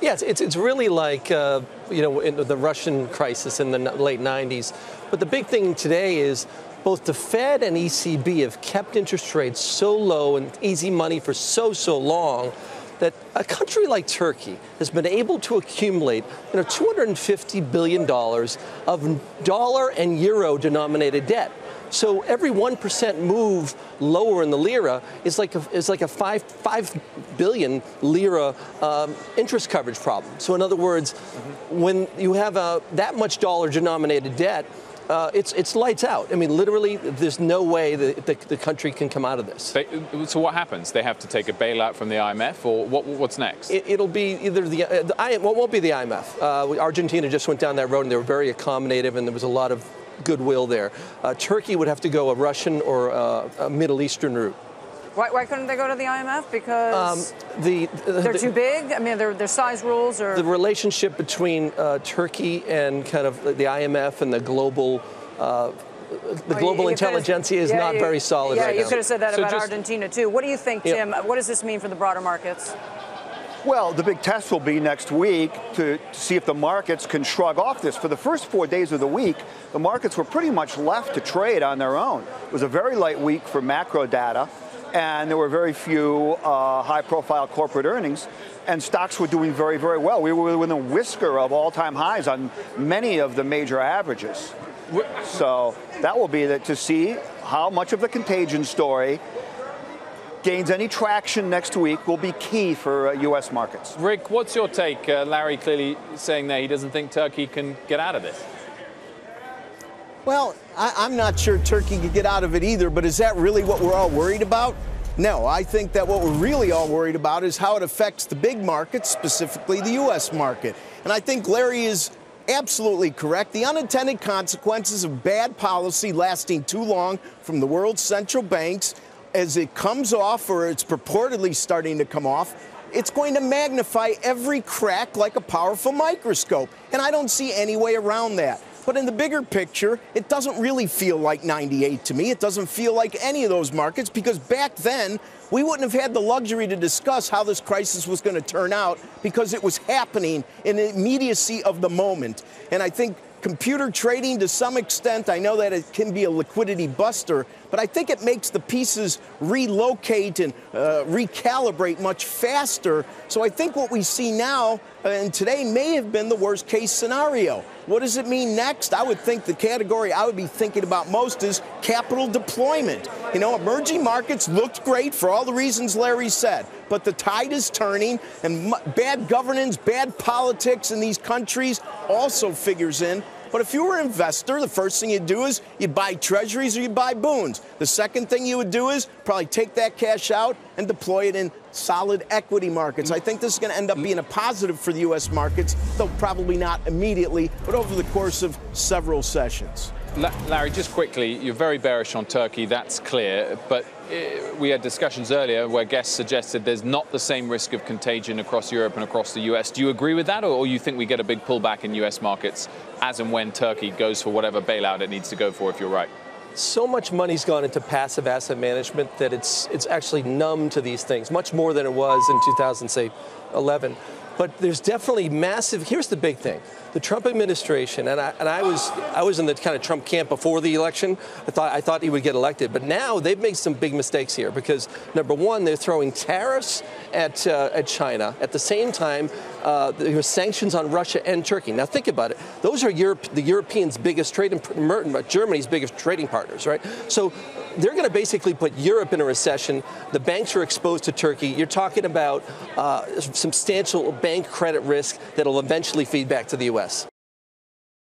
Yeah, it's really like, in the Russian crisis in the late 90s. But the big thing today is both the Fed and ECB have kept interest rates so low and easy money for so long that a country like Turkey has been able to accumulate $250 billion of dollar and euro denominated debt. So every 1% move lower in the lira is like a 5 billion lira interest coverage problem. So in other words, when you have that much dollar denominated debt, it's lights out. I mean, literally, there's no way that the country can come out of this. So what happens? They have to take a bailout from the IMF, or what's next? It'll be either it won't be the IMF. Argentina just went down that road, and they were very accommodative, and there was a lot of goodwill there. Turkey would have to go a Russian or a Middle Eastern route. Why couldn't they go to the IMF? Because they're too big? I mean, their size rules or... The relationship between Turkey and kind of the IMF and the global intelligentsia is not very solid right now. Yeah, you could have said that about Argentina, too. What do you think, Tim? What does this mean for the broader markets? Well, the big test will be next week to see if the markets can shrug off this. For the first 4 days of the week, the markets were pretty much left to trade on their own. It was a very light week for macro data, and there were very few high-profile corporate earnings, and stocks were doing very, very well. We were within a whisker of all-time highs on many of the major averages. So that will be to see how much of the contagion story gains any traction next week will be key for U.S. markets. Rick, what's your take? Larry clearly saying that he doesn't think Turkey can get out of this. Well, I'm not sure Turkey could get out of it either, but is that really what we're all worried about? No, I think that what we're really all worried about is how it affects the big markets, specifically the U.S. market. And I think Larry is absolutely correct. The unintended consequences of bad policy lasting too long from the world's central banks, as it comes off, or it's purportedly starting to come off, it's going to magnify every crack like a powerful microscope. And I don't see any way around that. But in the bigger picture, it doesn't really feel like '98 to me. It doesn't feel like any of those markets, because back then, we wouldn't have had the luxury to discuss how this crisis was going to turn out, because it was happening in the immediacy of the moment. And I think computer trading, to some extent, I know that it can be a liquidity buster, but I think it makes the pieces relocate and recalibrate much faster. So I think what we see now and today may have been the worst case scenario. What does it mean next? I would think the category I would be thinking about most is capital deployment. Emerging markets looked great for all the reasons Larry said, but the tide is turning, and bad governance, bad politics in these countries also figures in. But if you were an investor, the first thing you'd do is you'd buy treasuries or you'd buy bonds. The second thing you would do is probably take that cash out and deploy it in solid equity markets. I think this is going to end up being a positive for the U.S. markets, though probably not immediately, but over the course of several sessions. Larry, just quickly, you're very bearish on Turkey, that's clear, but we had discussions earlier where guests suggested there's not the same risk of contagion across Europe and across the US. Do you agree with that, or you think we get a big pullback in US markets as and when Turkey goes for whatever bailout it needs to go for, if you're right? So much money's gone into passive asset management that it's actually numb to these things, much more than it was in 2011. But there's definitely massive. Here's the big thing: the Trump administration, and I was in the kind of Trump camp before the election. I thought he would get elected, but now they've made some big mistakes here, because number one, they're throwing tariffs at China at the same time. There are sanctions on Russia and Turkey. Now think about it; those are the Europeans' biggest trading, Germany's biggest trading partners, right? So they're going to basically put Europe in a recession. The banks are exposed to Turkey. You're talking about substantial bank credit risk that will eventually feed back to the U.S.